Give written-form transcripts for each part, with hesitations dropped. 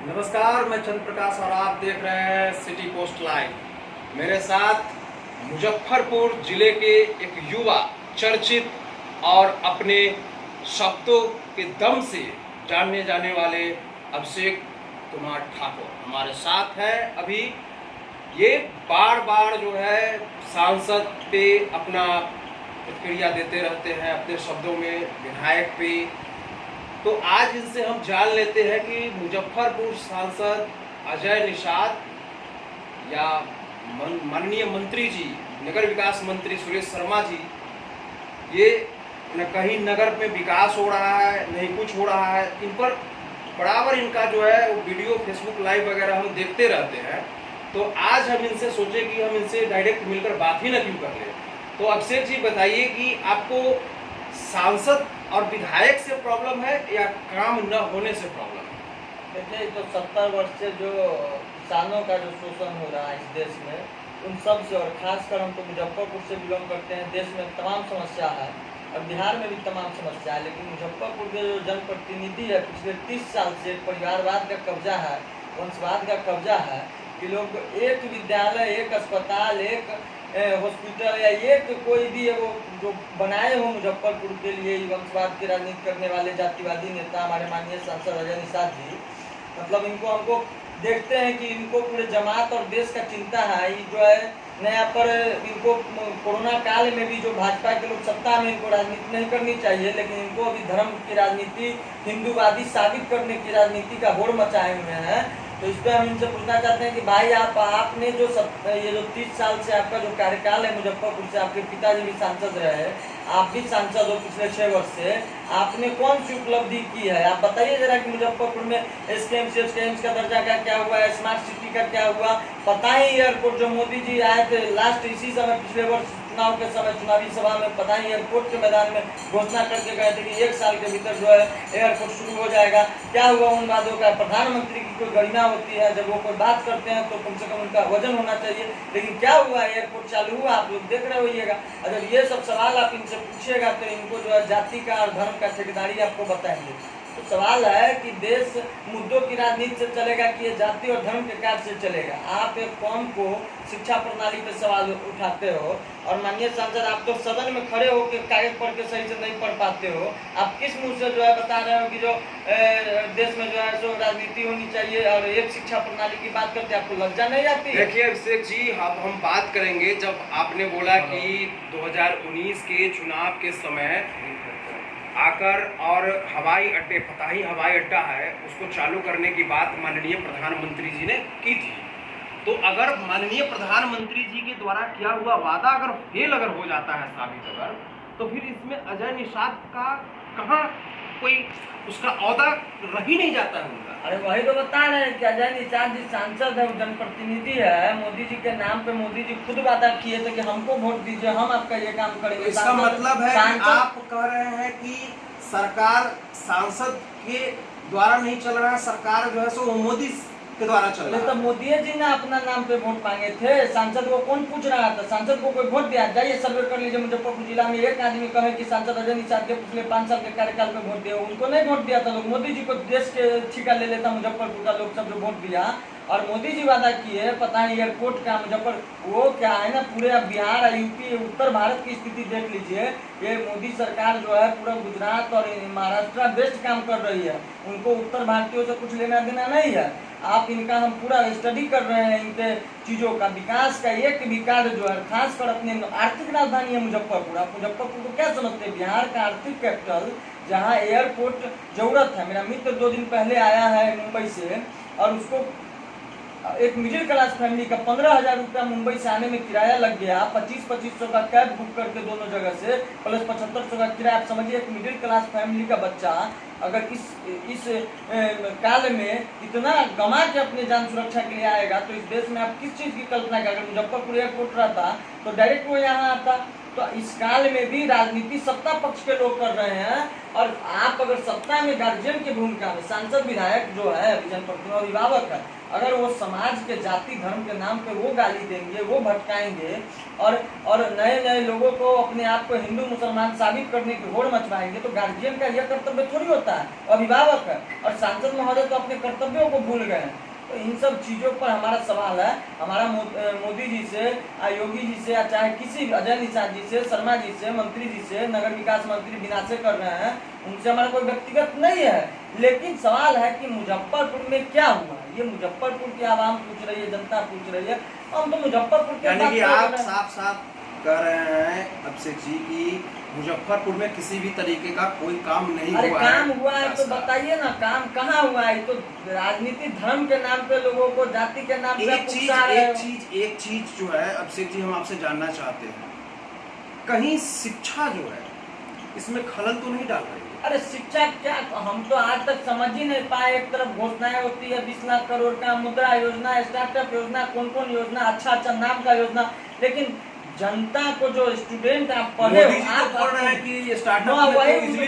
नमस्कार, मैं चंद्र प्रकाश और आप देख रहे हैं सिटी पोस्ट लाइव। मेरे साथ मुजफ्फरपुर जिले के एक युवा चर्चित और अपने शब्दों के दम से जानने जाने वाले अभिषेक कुमार ठाकुर हमारे साथ है। अभी ये बार बार जो है सांसद पे अपना प्रतिक्रिया देते रहते हैं, अपने शब्दों में विधायक पे। तो आज इनसे हम जान लेते हैं कि मुजफ्फरपुर सांसद अजय निषाद या माननीय मंत्री जी, नगर विकास मंत्री सुरेश शर्मा जी, ये न कहीं नगर में विकास हो रहा है, नहीं कुछ हो रहा है। इन पर बराबर इनका जो है वो वीडियो फेसबुक लाइव वगैरह हम देखते रहते हैं। तो आज हम इनसे सोचे कि हम इनसे डायरेक्ट मिलकर बात ही ना क्यों कर ले। तो अभिषेक जी बताइए कि आपको सांसद और विधायक से प्रॉब्लम है या काम न होने से प्रॉब्लम है? देखिए, तो 70 वर्ष से जो किसानों का जो शोषण हो रहा है इस देश में, उन सब से, और खासकर हम तो मुजफ्फरपुर से बिलोंग करते हैं। देश में तमाम समस्या है और बिहार में भी तमाम समस्या है, लेकिन मुजफ्फरपुर के जो जनप्रतिनिधि है पिछले 30 साल से परिवारवाद का कब्जा है, वंशवाद का कब्जा है कि लोग एक विद्यालय, एक अस्पताल, एक हॉस्पिटल या एक कोई भी है वो जो बनाए हो मुजफ्फरपुर के लिए वंशवाद की राजनीति करने वाले जातिवादी नेता हमारे माननीय सांसद अजय निषाद जी, मतलब इनको हमको देखते हैं कि इनको पूरे जमात और देश का चिंता है। ये जो है नया पर इनको कोरोना काल में भी जो भाजपा के लोग सत्ता में, इनको राजनीति नहीं करनी चाहिए, लेकिन इनको अभी धर्म की राजनीति, हिंदूवादी साबित करने की राजनीति का होड़ मचाए हुए हैं। तो इस पर हम इनसे पूछना चाहते हैं कि भाई आपने जो ये जो 30 साल से आपका जो कार्यकाल है मुजफ्फरपुर से, आपके पिताजी भी सांसद रहे, आप भी सांसद हो पिछले 6 वर्ष से, आपने कौन सी उपलब्धि की है? आप बताइए जरा कि मुजफ्फरपुर में एसकेएम्स का दर्जा का क्या हुआ है, स्मार्ट सिटी का क्या हुआ? पता ही एयरपोर्ट जो मोदी जी आए थे लास्ट इसी समय पिछले वर्ष चुनाव के समय चुनावी सभा में, पता ही एयरपोर्ट के मैदान में घोषणा करके गए थे कि 1 साल के भीतर जो है एयरपोर्ट शुरू हो जाएगा। क्या हुआ उन बातों का? प्रधानमंत्री की कोई गरिमा होती है, जब वो कोई बात करते हैं तो कम से कम उनका वजन होना चाहिए, लेकिन क्या हुआ? एयरपोर्ट चालू हुआ, आप लोग देख रहे होइएगा। अगर ये सब सवाल आप इनसे पूछिएगा तो इनको जो है जाति का और धर्म का ठेकेदारी आपको बताएंगे। तो सवाल है कि देश मुद्दों की राजनीति से चलेगा कि ये जाति और धर्म के कार्य से चलेगा? आप एक कौम को शिक्षा प्रणाली पे सवाल उठाते हो, और माननीय सांसद आप तो सदन में खड़े हो के कागज पढ़ के सही से नहीं पढ़ पाते हो। आप किस मुंह से जो है बता रहे हो कि जो देश में जो है सो राजनीति होनी चाहिए और एक शिक्षा प्रणाली की बात करते, आपको लज्जा नहीं आती? देखिए अभिषेक जी, अब हम बात करेंगे, जब आपने बोला कि 2019 के चुनाव के समय आकर और हवाई अड्डे, पता ही हवाई अड्डा है, उसको चालू करने की बात माननीय प्रधानमंत्री जी ने की थी। तो अगर माननीय प्रधानमंत्री जी के द्वारा किया हुआ वादा अगर फेल हो जाता है साबित अगर, तो फिर इसमें अजय निषाद का कहाँ कोई उसका औदा रह ही नहीं जाता है उनका। अरे वही तो बता रहे हैं कि अजय निषाद जी सांसद है, जनप्रतिनिधि है। मोदी जी के नाम पे मोदी जी खुद वादा किए थे कि हमको वोट दीजिए, हम आपका ये काम करेंगे। तो इसका मतलब है कि आप कह रहे हैं कि सरकार सांसद के द्वारा नहीं चल रहा है, सरकार जो है सो मोदी के द्वारा चल रहा है। तो मोदी जी ने अपना नाम पे वोट मांगे थे, सांसद को कौन पूछ रहा था? सांसद को कोई वोट दिया? जाइए सर्वे कर लीजिए मुजफ्फरपुर जिला में, एक आदमी कहे कि सांसद अजय निषाद के पिछले 5 साल के कार्यकाल में वोट दिया, उनको नहीं वोट दिया था लोग। मोदी जी को देश के ठिका ले लेता मुजफ्फरपुर का लोग सब जो वोट दिया। और मोदी जी वादा किए, पता है एयरपोर्ट का वो क्या है ना, पूरे अब बिहार और यूपी उत्तर भारत की स्थिति देख लीजिए। ये मोदी सरकार जो है पूरा गुजरात और महाराष्ट्र बेस्ट काम कर रही है, उनको उत्तर भारतीयों से कुछ लेना देना नहीं है। आप इनका हम पूरा स्टडी कर रहे हैं, इनके चीज़ों का विकास का एक भी कार्य जो है, खासकर अपने आर्थिक राजधानी है मुजफ्फरपुर। आप मुजफ्फरपुर को क्या समझते हैं? बिहार का आर्थिक कैपिटल, जहाँ एयरपोर्ट जरूरत है। मेरा मित्र 2 दिन पहले आया है मुंबई से, और उसको एक मिडिल क्लास फैमिली का 15,000 रुपया मुंबई से आने में किराया लग गया। 2500 का कैब बुक करके दोनों जगह से, प्लस 7500 का किराया। आप समझिए एक मिडिल क्लास फैमिली का बच्चा अगर इस काल में इतना गंवा के अपने जान सुरक्षा के लिए आएगा, तो इस देश में आप किस चीज़ की कल्पना करें? अगर मुजफ्फरपुर एयरपोर्ट रहता तो डायरेक्ट वो यहाँ आता। तो इस काल में भी राजनीति सत्ता पक्ष के लोग कर रहे हैं, और आप अगर सत्ता में गार्जियन की भूमिका में, सांसद विधायक जो है, जनप्रतिनिधि अभिभावक है, अगर वो समाज के जाति धर्म के नाम पे वो गाली देंगे, वो भटकाएंगे और नए नए लोगों को अपने आप को हिंदू मुसलमान साबित करने की होड़ मचवाएंगे, तो गार्जियन का यह कर्तव्य थोड़ी होता है। अभिभावक है और सांसद महोदय तो अपने कर्तव्यों को भूल गए हैं। तो इन सब चीज़ों पर हमारा सवाल है, हमारा मोदी जी से, योगी जी से, या चाहे किसी अजय निषाद जी से, शर्मा जी से, मंत्री जी से, नगर विकास मंत्री बिना से कर रहे हैं, उनसे हमारा कोई व्यक्तिगत नहीं है, लेकिन सवाल है कि मुजफ्फरपुर में क्या हुआ। ये मुजफ्फरपुर की आवाम पूछ रही है, जनता पूछ रही है, हम तो मुजफ्फरपुर के यानी कि आप साफ साफ कह रहे हैं अभिषेक जी की मुजफ्फरपुर में किसी भी तरीके का कोई काम नहीं हुआ है। काम हुआ है तो बताइए ना, काम कहाँ हुआ है? तो राजनीति धर्म के नाम पे लोगों को, जाति के नाम पे एक चीज जो है अभिषेक जी हम आपसे जानना चाहते हैं, कहीं शिक्षा जो है इसमें खलल तो नहीं डाल रही? अरे शिक्षा क्या, हम तो आज तक समझ ही नहीं पाए। एक तरफ घोषणाएं होती है 20 लाख करोड़ का, मुद्रा योजना, स्टार्टअप योजना, कौन कौन योजना, अच्छा नाम का योजना, लेकिन जनता को जो स्टूडेंट आप पढ़े आप बोल रहे हैं कि स्टार्टअप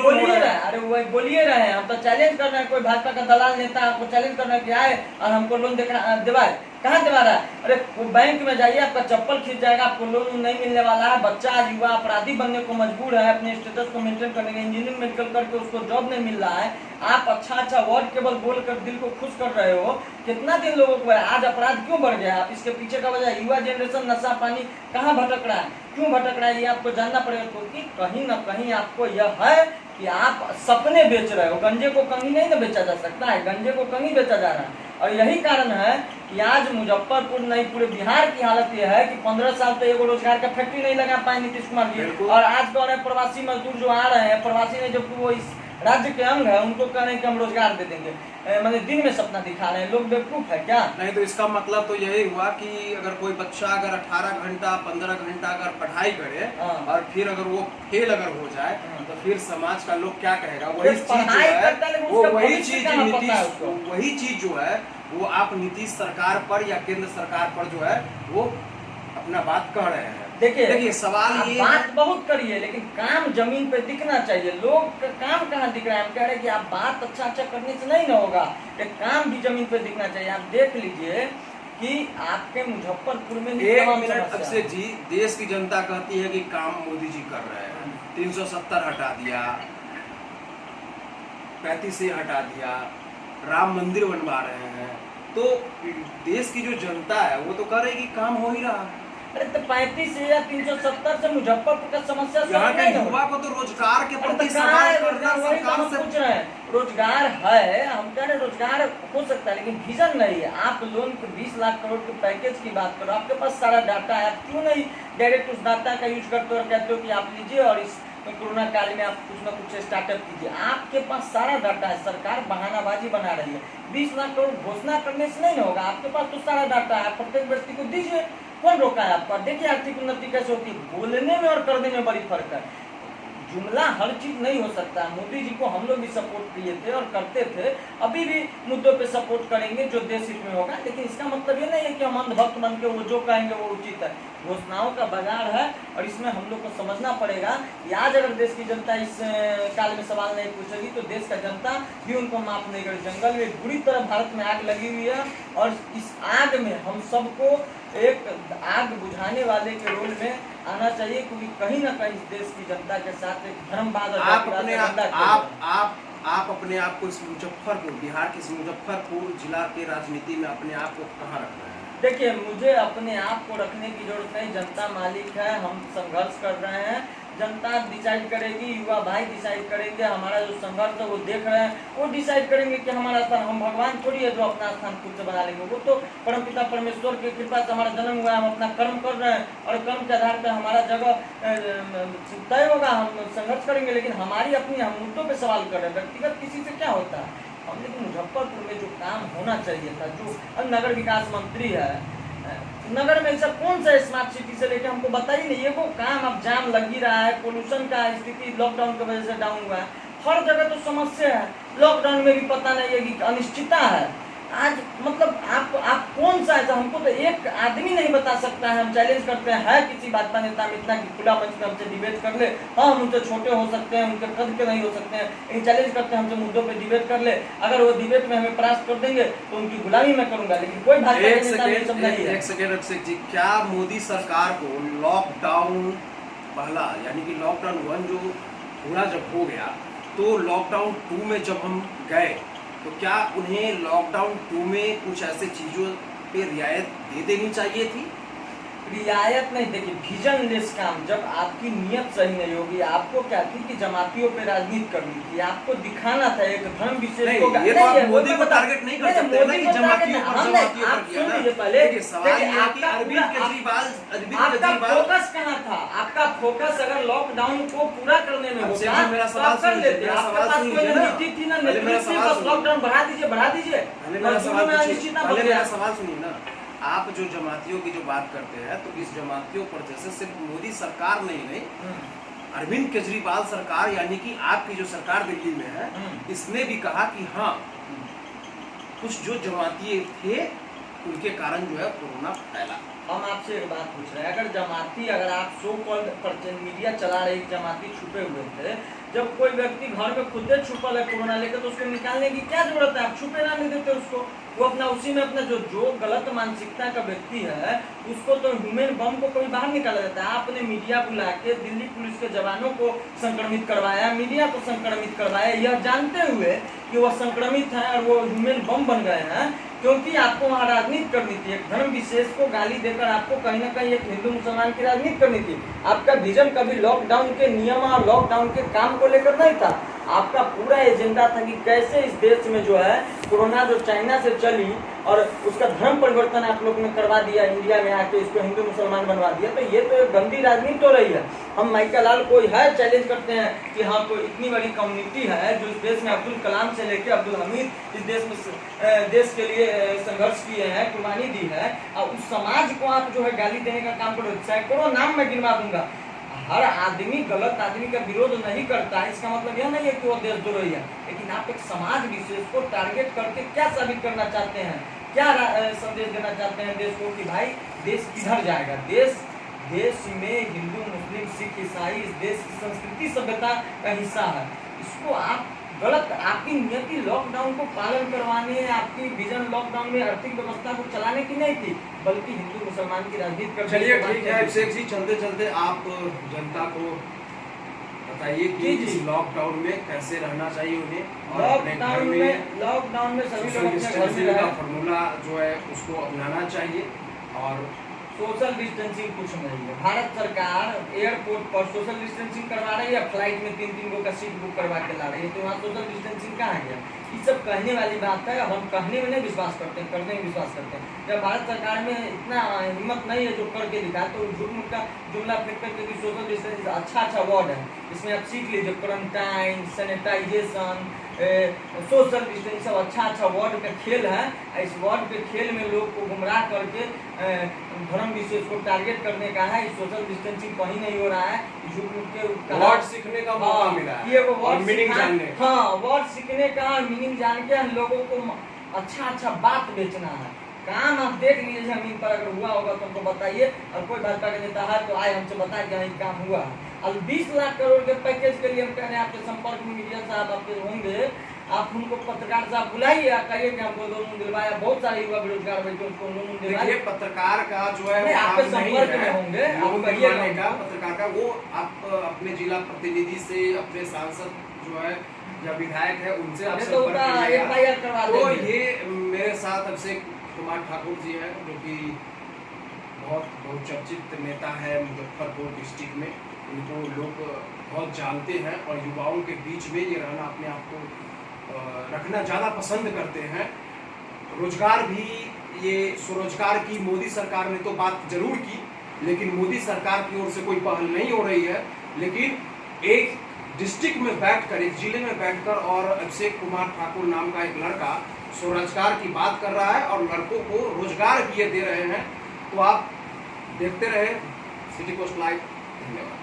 बोलिए रहे, अरे वही बोलिए रहे हैं, हम तो चैलेंज कर रहे हैं। कोई भाजपा का दलाल नेता आपको चैलेंज कर रहे हैं कि आए और हमको लोन दिवाए, कहाँ दिवा रहा है? अरे बैंक में जाइए, आपका चप्पल खींच जाएगा, आपको लोन नहीं मिलने वाला है। बच्चा आज युवा अपराधी बनने को मजबूर है, अपने स्टेटस को मेंटेन करने के, इंजीनियरिंग मेडिकल करके उसको जॉब नहीं मिल रहा है। आप अच्छा वर्ड केवल बोलकर दिल को खुश कर रहे हो। कितना दिन लोगों को आज अपराध क्यों बढ़ गया? आप इसके पीछे का वजह युवा जनरेशन नशा पानी कहाँ भटक रहा है, क्यों भटक रहा है, ये आपको जानना पड़ेगा। क्योंकि कहीं ना कहीं आपको यह है कि आप सपने बेच रहे हो। गंजे को कहीं नहीं ना बेचा जा सकता है, गंजे को कहीं बेचा जा रहा है। और यही कारण है कि आज मुजफ्फरपुर नहीं पूरे बिहार की हालत यह है कि 15 साल तक एगो रोजगार का फैक्ट्री नहीं लगा पाए नीतीश कुमार जी। और आज कह रहे हैं प्रवासी मजदूर जो आ रहे हैं, प्रवासी ने जबकि वो इस राज्य के अंग है, उनको कह रहे हैं कि हम रोजगार दे देंगे। मैंने दिन में सपना दिखा रहे हैं, लोग बेवकूफ है क्या? नहीं तो इसका मतलब तो यही हुआ कि अगर कोई बच्चा अगर 18 घंटा 15 घंटा अगर पढ़ाई करे और फिर अगर वो फेल अगर हो जाए तो फिर समाज का लोग क्या कहेगा? वही चीज जो है वो वही चीज जो है वो आप नीतीश सरकार पर या केंद्र सरकार पर जो है वो अपना बात कह रहे हैं। देखिए सवाल ये बात बहुत करिए, लेकिन काम जमीन पे दिखना चाहिए। लोग का काम कहाँ दिख रहा है? हम कह रहे हैं कि आप बात अच्छा करने से नहीं ना होगा, एक काम भी जमीन पे दिखना चाहिए। आप देख लीजिए कि आपके मुजफ्फरपुर में एक मिनट अभिषेक जी, देश की जनता कहती है कि काम मोदी जी कर रहे हैं, 370 हटा दिया, 35 हटा दिया, राम मंदिर बनवा रहे हैं, तो देश की जो जनता है वो तो कह रही है कि काम हो ही रहा है। अरे तो 35 से या 370 से मुजफ्फरपुर का समस्या यहाँ के युवा को तो रोजगार के प्रति सवाल करना सरकार से पूछ रहे हैं। रोजगार है, हम कह रहे रोजगार हो सकता है, लेकिन विजन नहीं है। आप लोन के 20 लाख करोड़ के पैकेज की बात करो, आपके पास सारा डाटा है, आप क्यों नहीं डायरेक्ट उस डाटा का यूज करते हो और कहते हो कि आप लीजिए और इस कोरोना काल में आप कुछ ना कुछ स्टार्टअप कीजिए? आपके पास सारा डाटा है, सरकार बहानाबाजी बना रही है। 20 लाख करोड़ घोषणा करने से नहीं होगा, आपके पास तो सारा डाटा है, प्रत्येक व्यक्ति को दीजिए। कौन रोका है आपका? देखिए आर्थिक उन्नति कैसे होती है, बोलने में और करने में बड़ी फर्क है। जुमला हर चीज नहीं हो सकता। मोदी जी को हम लोग भी सपोर्ट किए थे और करते थे, अभी भी मुद्दों पे सपोर्ट करेंगे जो देश हित में होगा, लेकिन इसका मतलब ये नहीं है कि हम अंधभक्त बन के वो जो कहेंगे वो उचित है। घोषणाओं का बाजार है और इसमें हम लोग को समझना पड़ेगा कि आज अगर देश की जनता इस काल में सवाल नहीं पूछेगी तो देश का जनता भी उनको माफ नहीं करेगी। जंगल में बुरी तरह भारत में आग लगी हुई है और इस आग में हम सबको एक आग बुझाने वाले के रोल में आना चाहिए, क्योंकि कहीं ना कहीं देश की जनता के साथ एक धर्मवाद आप अपने आप को इस मुजफ्फरपुर, बिहार के इस मुजफ्फरपुर जिला के राजनीति में अपने आप को कहाँ रख रहे हैं? देखिए, मुझे अपने आप को रखने की जरूरत नहीं, जनता मालिक है, हम संघर्ष कर रहे हैं, जनता डिसाइड करेगी, युवा भाई डिसाइड करेंगे, हमारा जो संघर्ष है वो देख रहे हैं, वो डिसाइड करेंगे कि हमारा स्थान, हम भगवान थोड़ी है जो अपना स्थान खुद से बना लेंगे, वो तो परमपिता परमेश्वर की कृपा से हमारा जन्म हुआ है, हम अपना कर्म कर रहे हैं और कर्म के आधार पर हमारा जगह तय होगा, हम संघर्ष करेंगे। लेकिन हमारी अपनी हम मुद्दों पर सवाल कर रहे हैं, व्यक्तिगत किसी से क्या होता है? हम लेकिन मुजफ्फरपुर में जो काम होना चाहिए था, जो नगर विकास मंत्री है, नगर में ऐसा कौन सा स्मार्ट सिटी से लेके हमको बता ही नहीं। ये वो काम अब जाम लग ही रहा है, पोल्यूशन का स्थिति लॉकडाउन की वजह से डाउन हुआ है, हर जगह तो समस्या है। लॉकडाउन में भी पता नहीं है कि अनिश्चितता है, आज मतलब आप कौन सा ऐसा, हमको तो एक आदमी नहीं बता सकता है। हम चैलेंज करते हैं किसी भाजपा नेता में इतना कि खुला मंच में हमसे डिबेट कर ले। हाँ, हम उनसे छोटे हो सकते हैं, उनके कद के नहीं हो सकते हैं, लेकिन चैलेंज करते हैं हमसे मुद्दों पे डिबेट कर ले। अगर वो डिबेट में हमें परास्त कर देंगे तो उनकी गुलामी मैं करूंगा, लेकिन कोई भाजपा एक नेता नहीं समझा सेकेंड है। एक सेकेंड अभिषेक जी, क्या मोदी सरकार को लॉकडाउन पहला यानी कि लॉकडाउन 1 जो पूरा जब हो गया, तो लॉकडाउन 2 में जब हम गए तो क्या उन्हें लॉकडाउन 2 में कुछ ऐसे चीज़ों पे रियायत दे देनी चाहिए थी? रियायत नहीं, देखिए विजन लेस काम, जब आपकी नीयत सही नहीं होगी। आपको क्या थी कि जमातियों पे राजनीति करनी थी, आपको दिखाना था एक धर्म विशेष नहीं, को। ये तो आप मोदी को टारगेट नहीं कर सकते ना कि जमातियों पर आप किया ना। सुनिए पहले, देखिए, सवाल ये है कि अरविंद केजरीवाल आपका फोकस कहाँ था? आपका फोकस अगर लॉकडाउन को पूरा करने में अब होता मेरा तो सवाल आप कर सुनिए, लेते। मेरा आपके सवाल पास सुनिए कोई ना। नीति थी ना पहले मेरा नेतृत्व, सवाल बस सुनिए। लॉकडाउन बढ़ा दीजिए बढ़ा दीजिए। पहले मेरा सवाल में पूछिए, अनिश्चितता पहले बढ़ मेरा गया। सवाल सुनिए ना। आप जो जमातियों की जो बात करते हैं, तो इस जमातियों पर जैसे सिर्फ मोदी सरकार नहीं, अरविंद केजरीवाल सरकार यानी कि आपकी जो सरकार दिल्ली में है, इसने भी कहा कि हाँ, कुछ जो जमाती थे उनके कारण जो है कोरोना फैला। हम आपसे एक बात पूछ रहे हैं, अगर जमाती, अगर आप सो कॉल्ड मीडिया चला रहे जमाती छुपे हुए थे, जब कोई व्यक्ति घर में खुद छुपल है कोरोना लेकर, तो उसको निकालने की क्या जरूरत है? आप छुपे ना नहीं देते उसको, वो अपना उसी में अपना जो गलत मानसिकता का व्यक्ति है उसको तो ह्यूमन बम को कभी बाहर निकाला जाता है। आपने मीडिया बुला के दिल्ली पुलिस के जवानों को संक्रमित करवाया, मीडिया को संक्रमित करवाया, यह जानते हुए कि वह संक्रमित है और वो ह्यूमन बम बन गए हैं, क्योंकि आपको वहाँ राजनीति करनी थी। एक धर्म विशेष को गाली देकर आपको कहीं ना कहीं एक हिंदू मुसलमान की राजनीति करनी थी। आपका विजन कभी लॉकडाउन के नियम और लॉकडाउन के काम को लेकर नहीं था। आपका पूरा एजेंडा था कि कैसे इस देश में जो है कोरोना जो चाइना से चली और उसका धर्म परिवर्तन आप लोग ने करवा दिया, इंडिया में आके इसको हिंदू मुसलमान बनवा दिया। तो ये तो एक गंदी राजनीति हो रही है। हम माइकल लाल कोई है चैलेंज करते हैं कि हाँ, कोई इतनी बड़ी कम्युनिटी है जो इस देश में अब्दुल कलाम से लेकर अब्दुल हमीद इस देश में देश के लिए संघर्ष किए हैं, कुर्बानी दी है, और उस समाज को आप जो है गाली देने का काम करो। सैकड़ों नाम मैं गिनवा दूंगा। हर आदमी गलत आदमी का विरोध नहीं करता है, इसका मतलब यह नहीं है कि वो देशद्रोही है, लेकिन आप एक समाज विशेष को टारगेट करके क्या साबित करना चाहते हैं, क्या संदेश देना चाहते हैं देश को कि भाई देश किधर जाएगा? देश में हिंदू मुस्लिम सिख ईसाई इस देश की संस्कृति सभ्यता का हिस्सा है। इसको आप गलत, आपकी नियति लॉकडाउन को पालन करवाने, आपकी विजन लॉकडाउन में आर्थिक व्यवस्था को चलाने की नहीं थी, बल्कि हिंदू मुसलमान की राजनीति कर। चलिए ठीक है अभिषेक जी, चलते चलते आप जनता को बताइए कि इस लॉकडाउन में कैसे रहना चाहिए उन्हें, और अपने घर में लॉकडाउन में सभी लोग अपने घर में डिस्टेंसिंग का फॉर्मूला जो है उसको अपनाना चाहिए। और सोशल डिस्टेंसिंग कुछ नहीं है। भारत सरकार एयरपोर्ट पर सोशल डिस्टेंसिंग करवा रही है, फ्लाइट में 3-3 गो का सीट बुक करवा के ला रही है, तो वहाँ सोशल डिस्टेंसिंग कहाँ गया? ये सब कहने वाली बात है। हम कहने में नहीं विश्वास करते, करने में विश्वास करते हैं। जब भारत सरकार में इतना हिम्मत नहीं है जो करके दिखा, तो झूठ मूठ का जुमला फेंक करके कि सोशल डिस्टेंसिंग अच्छा वर्ड है, इसमें आप सीख लीजिए। क्वारंटाइन, सैनिटाइजेशन, सोशल डिस्टेंस सब अच्छा वर्ड का खेल है। इस वर्ड के खेल में लोग को गुमराह करके धर्म विशेष को टारगेट करने का है। सोशल डिस्टेंसिंग कहीं नहीं हो रहा है, झूठ मूठ के वर्ड सीखने का मौका मिला है, ये वो वर्ड मीनिंग जानने का। हाँ, वर्ड सीखने का, मीनिंग जान के हम लोगों को अच्छा बात बेचना है। काम आप देख लीजिए, जमीन पर अगर हुआ होगा तो हमको बताइए, और कोई भाजपा का नेता है तो आए हमसे बताए कि हाँ काम हुआ है। और 20 लाख करोड़ के पैकेज के लिए हम कहने आपके संपर्क में मीडिया साहब आपके होंगे, आप उनको पत्रकार साहब बुलाइए, आप कहिए कि हमको लोन दिलवाया। बहुत सारे युवा बेरोजगार बैठे उनको लोन दिलवाया। पत्रकार का जो है आपके संपर्क में होंगे, आप कहिए का पत्रकार का वो आप अपने जिला प्रतिनिधि से, अपने सांसद जो है या विधायक है उनसे आप संपर्क करिएगा। तो ये मेरे साथ अभिषेक कुमार ठाकुर जी हैं, जो कि बहुत चर्चित नेता है मुजफ्फरपुर डिस्ट्रिक्ट में। इनको लोग बहुत जानते हैं और युवाओं के बीच में ये रहना, अपने आप को रखना ज़्यादा पसंद करते हैं। रोजगार भी, ये स्वरोजगार की मोदी सरकार ने तो बात जरूर की, लेकिन मोदी सरकार की ओर से कोई पहल नहीं हो रही है। लेकिन एक डिस्ट्रिक्ट में बैठकर, एक जिले में बैठकर और अभिषेक कुमार ठाकुर नाम का एक लड़का स्वरोजगार की बात कर रहा है और लड़कों को रोजगार भी ये दे रहे हैं। तो आप देखते रहे सिटी पोस्ट लाइव। धन्यवाद।